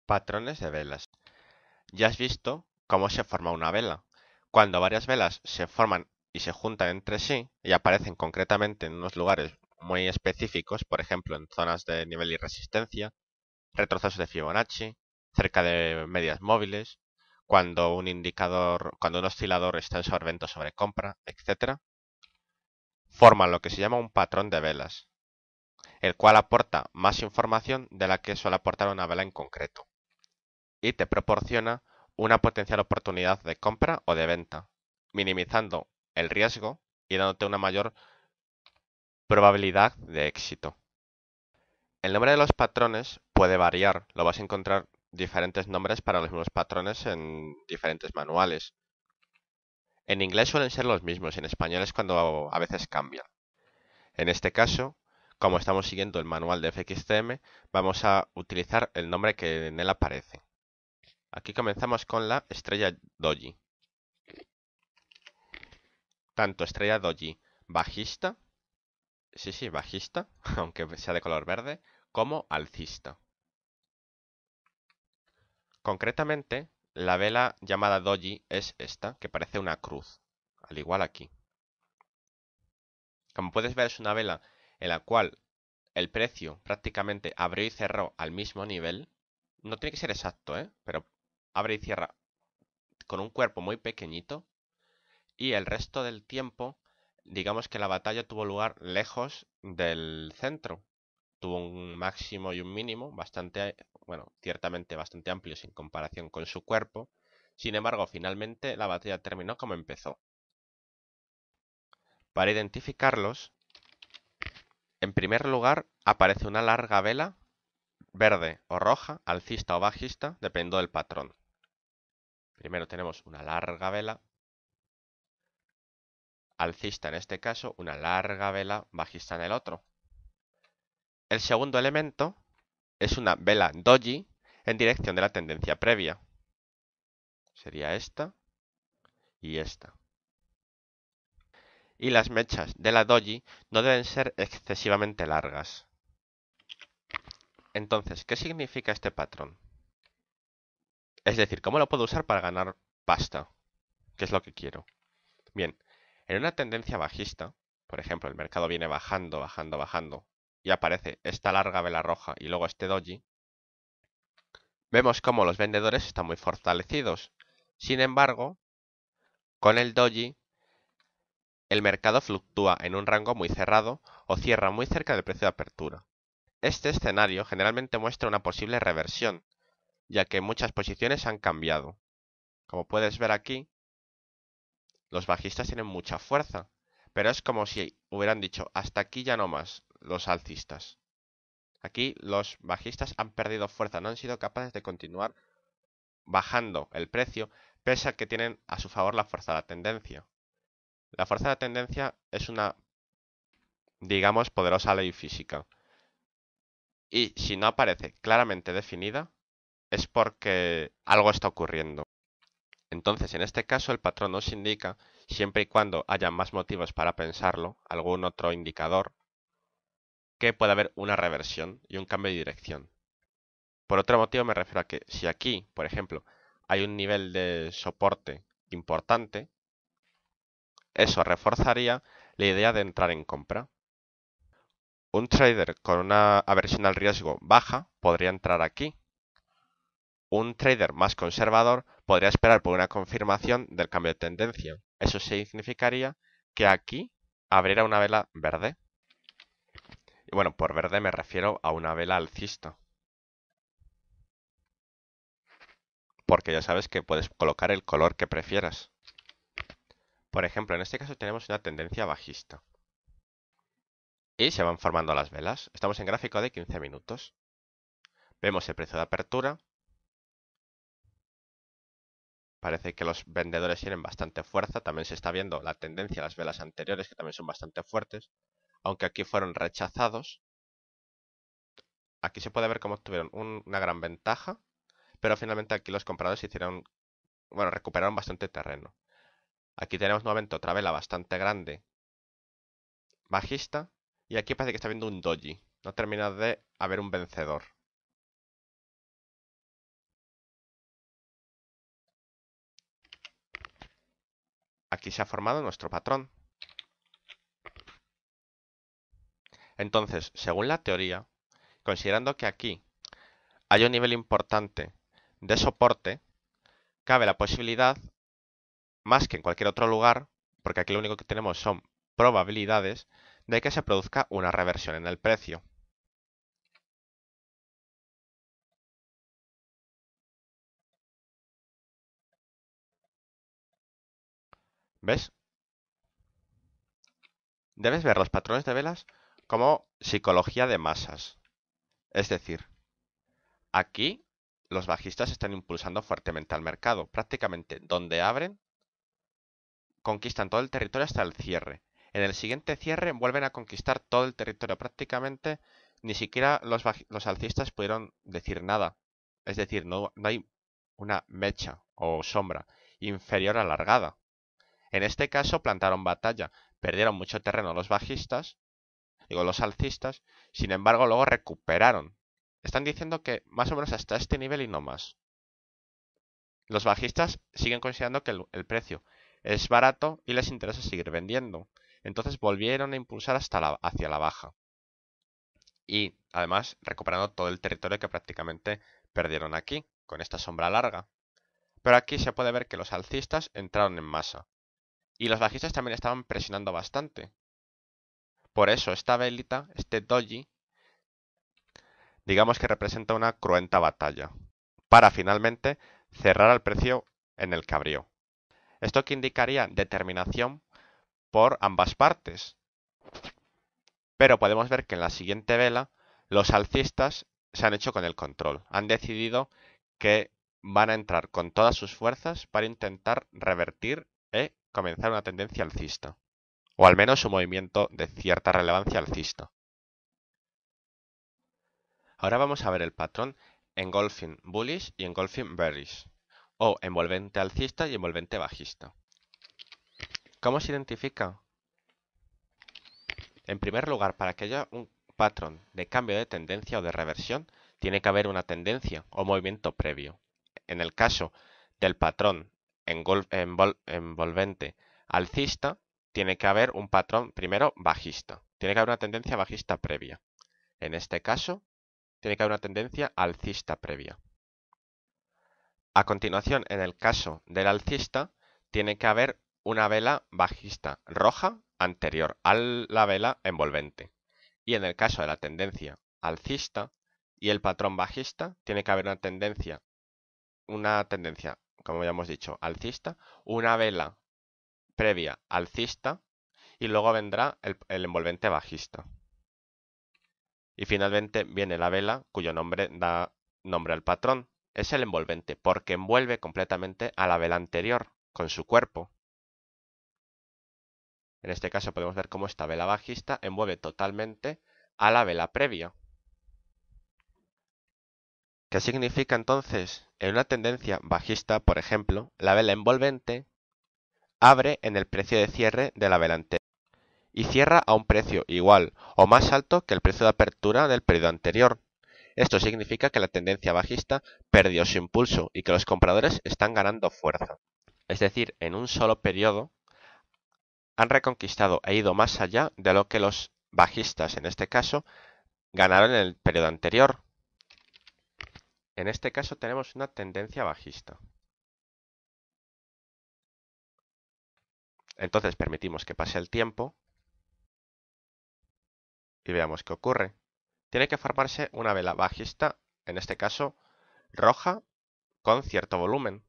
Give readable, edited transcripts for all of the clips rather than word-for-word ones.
Patrones de velas. Ya has visto cómo se forma una vela. Cuando varias velas se forman y se juntan entre sí y aparecen concretamente en unos lugares muy específicos, por ejemplo en zonas de nivel y resistencia, retrocesos de Fibonacci, cerca de medias móviles, cuando un oscilador está en sobreventa o sobrecompra, etc., forman lo que se llama un patrón de velas, el cual aporta más información de la que suele aportar una vela en concreto, y te proporciona una potencial oportunidad de compra o de venta, minimizando el riesgo y dándote una mayor probabilidad de éxito. El nombre de los patrones puede variar, lo vas a encontrar diferentes nombres para los mismos patrones en diferentes manuales. En inglés suelen ser los mismos, en español es cuando a veces cambian. En este caso, como estamos siguiendo el manual de FXCM, vamos a utilizar el nombre que en él aparece. Aquí comenzamos con la estrella doji. Tanto estrella doji bajista, sí, bajista, aunque sea de color verde, como alcista. Concretamente, la vela llamada doji es esta, que parece una cruz, al igual aquí. Como puedes ver, es una vela en la cual el precio prácticamente abrió y cerró al mismo nivel. No tiene que ser exacto, pero abre y cierra con un cuerpo muy pequeñito y el resto del tiempo, digamos que la batalla tuvo lugar lejos del centro. Tuvo un máximo y un mínimo bastante, bueno, ciertamente bastante amplios en comparación con su cuerpo. Sin embargo, finalmente la batalla terminó como empezó. Para identificarlos, en primer lugar aparece una larga vela verde o roja, alcista o bajista, dependiendo del patrón. Primero tenemos una larga vela alcista en este caso, una larga vela bajista en el otro. El segundo elemento es una vela doji en dirección de la tendencia previa. Sería esta y esta. Y las mechas de la doji no deben ser excesivamente largas. Entonces, ¿qué significa este patrón? Es decir, ¿cómo lo puedo usar para ganar pasta? ¿Qué es lo que quiero? Bien, en una tendencia bajista, por ejemplo, el mercado viene bajando, bajando, bajando, y aparece esta larga vela roja y luego este doji, vemos cómo los vendedores están muy fortalecidos. Sin embargo, con el doji, el mercado fluctúa en un rango muy cerrado o cierra muy cerca del precio de apertura. Este escenario generalmente muestra una posible reversión, ya que muchas posiciones han cambiado. Como puedes ver aquí, los bajistas tienen mucha fuerza, pero es como si hubieran dicho hasta aquí ya no más los alcistas. Aquí los bajistas han perdido fuerza, no han sido capaces de continuar bajando el precio, pese a que tienen a su favor la fuerza de la tendencia. La fuerza de la tendencia es una, digamos, poderosa ley física. Y si no aparece claramente definida, es porque algo está ocurriendo. Entonces, en este caso, el patrón nos indica, siempre y cuando haya más motivos para pensarlo, algún otro indicador, que puede haber una reversión y un cambio de dirección. Por otro motivo me refiero a que si aquí, por ejemplo, hay un nivel de soporte importante, eso reforzaría la idea de entrar en compra. Un trader con una aversión al riesgo baja podría entrar aquí. Un trader más conservador podría esperar por una confirmación del cambio de tendencia. Eso significaría que aquí abriera una vela verde. Y bueno, por verde me refiero a una vela alcista. Porque ya sabes que puedes colocar el color que prefieras. Por ejemplo, en este caso tenemos una tendencia bajista. Y se van formando las velas. Estamos en gráfico de 15 minutos. Vemos el precio de apertura. Parece que los vendedores tienen bastante fuerza. También se está viendo la tendencia a las velas anteriores, que también son bastante fuertes. Aunque aquí fueron rechazados. Aquí se puede ver cómo tuvieron una gran ventaja. Pero finalmente aquí los compradores hicieron, bueno, recuperaron bastante terreno. Aquí tenemos nuevamente otra vela bastante grande bajista. Y aquí parece que está viendo un doji. No termina de haber un vencedor. aquí se ha formado nuestro patrón. Entonces, según la teoría, considerando que aquí hay un nivel importante de soporte, cabe la posibilidad, más que en cualquier otro lugar, porque aquí lo único que tenemos son probabilidades, de que se produzca una reversión en el precio. ¿Ves? Debes ver los patrones de velas como psicología de masas. Es decir, aquí los bajistas están impulsando fuertemente al mercado. Prácticamente donde abren, conquistan todo el territorio hasta el cierre. En el siguiente cierre vuelven a conquistar todo el territorio. Prácticamente ni siquiera los alcistas pudieron decir nada. Es decir, no hay una mecha o sombra inferior alargada. En este caso plantaron batalla, perdieron mucho terreno los bajistas, digo los alcistas, sin embargo luego recuperaron. Están diciendo que más o menos hasta este nivel y no más. Los bajistas siguen considerando que el precio es barato y les interesa seguir vendiendo. Entonces volvieron a impulsar hacia la baja. Y además recuperando todo el territorio que prácticamente perdieron aquí, con esta sombra larga. Pero aquí se puede ver que los alcistas entraron en masa. Y los bajistas también estaban presionando bastante. Por eso esta velita, este doji, digamos que representa una cruenta batalla, para finalmente cerrar al precio en el que abrió. Esto que indicaría determinación por ambas partes. Pero podemos ver que en la siguiente vela los alcistas se han hecho con el control. Han decidido que van a entrar con todas sus fuerzas para intentar revertir y comenzar una tendencia alcista. O al menos un movimiento de cierta relevancia alcista. Ahora vamos a ver el patrón engulfing bullish y engulfing bearish, o envolvente alcista y envolvente bajista. ¿Cómo se identifica? En primer lugar, para que haya un patrón de cambio de tendencia o de reversión, tiene que haber una tendencia o movimiento previo. En el caso del patrón envolvente alcista, tiene que haber un patrón primero bajista. Tiene que haber una tendencia bajista previa. En este caso, tiene que haber una tendencia alcista previa. A continuación, en el caso del alcista, tiene que haber una vela bajista roja anterior a la vela envolvente. Y en el caso de la tendencia alcista y el patrón bajista, tiene que haber una tendencia, como ya hemos dicho, alcista, una vela previa alcista y luego vendrá el envolvente bajista. Y finalmente viene la vela cuyo nombre da nombre al patrón. Es el envolvente porque envuelve completamente a la vela anterior con su cuerpo. En este caso podemos ver cómo esta vela bajista envuelve totalmente a la vela previa. ¿Qué significa entonces? En una tendencia bajista, por ejemplo, la vela envolvente abre en el precio de cierre de la vela anterior y cierra a un precio igual o más alto que el precio de apertura del periodo anterior. Esto significa que la tendencia bajista perdió su impulso y que los compradores están ganando fuerza. Es decir, en un solo periodo han reconquistado e ido más allá de lo que los bajistas, en este caso, ganaron en el periodo anterior. En este caso tenemos una tendencia bajista. Entonces permitimos que pase el tiempo y veamos qué ocurre. Tiene que formarse una vela bajista, en este caso roja, con cierto volumen.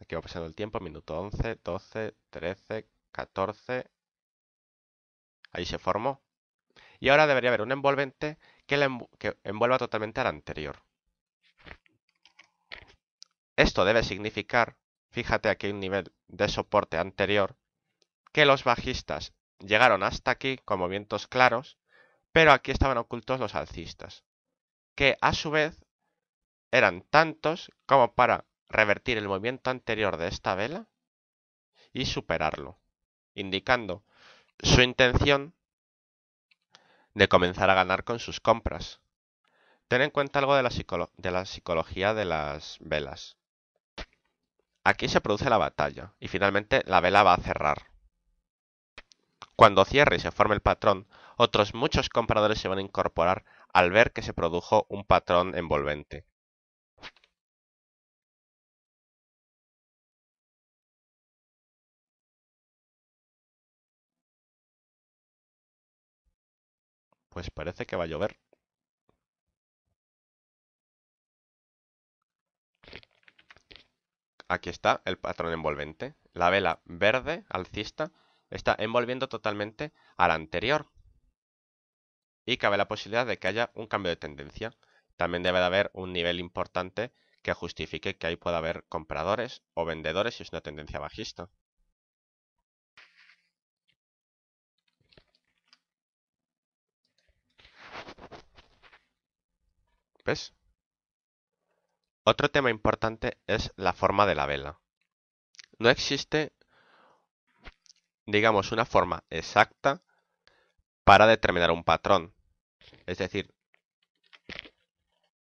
Aquí va pasando el tiempo, minuto 11, 12, 13, 14. Ahí se formó. Y ahora debería haber un envolvente que envuelva totalmente al anterior. Esto debe significar, fíjate aquí hay un nivel de soporte anterior, que los bajistas llegaron hasta aquí con movimientos claros, pero aquí estaban ocultos los alcistas, que a su vez eran tantos como para revertir el movimiento anterior de esta vela y superarlo, indicando su intención de comenzar a ganar con sus compras. Ten en cuenta algo de la psicología de las velas. Aquí se produce la batalla y finalmente la vela va a cerrar. Cuando cierre y se forme el patrón, otros muchos compradores se van a incorporar al ver que se produjo un patrón envolvente. Pues parece que va a llover. Aquí está el patrón envolvente. La vela verde alcista está envolviendo totalmente a la anterior. Y cabe la posibilidad de que haya un cambio de tendencia. También debe de haber un nivel importante que justifique que ahí pueda haber compradores o vendedores si es una tendencia bajista. ¿Ves? Otro tema importante es la forma de la vela. No existe, digamos, una forma exacta para determinar un patrón. Es decir,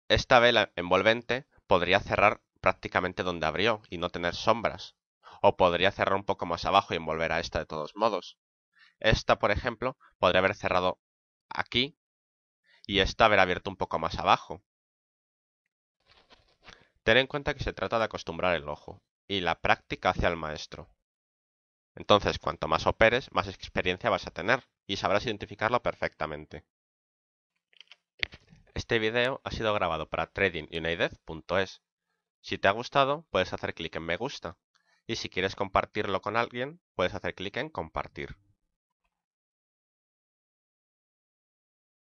esta vela envolvente podría cerrar prácticamente donde abrió y no tener sombras. O podría cerrar un poco más abajo y envolver a esta de todos modos. Esta, por ejemplo, podría haber cerrado aquí y esta haber abierto un poco más abajo. Ten en cuenta que se trata de acostumbrar el ojo y la práctica hacia el maestro. Entonces, cuanto más operes, más experiencia vas a tener y sabrás identificarlo perfectamente. Este video ha sido grabado para tradingunited.es. Si te ha gustado, puedes hacer clic en me gusta. Y si quieres compartirlo con alguien, puedes hacer clic en compartir.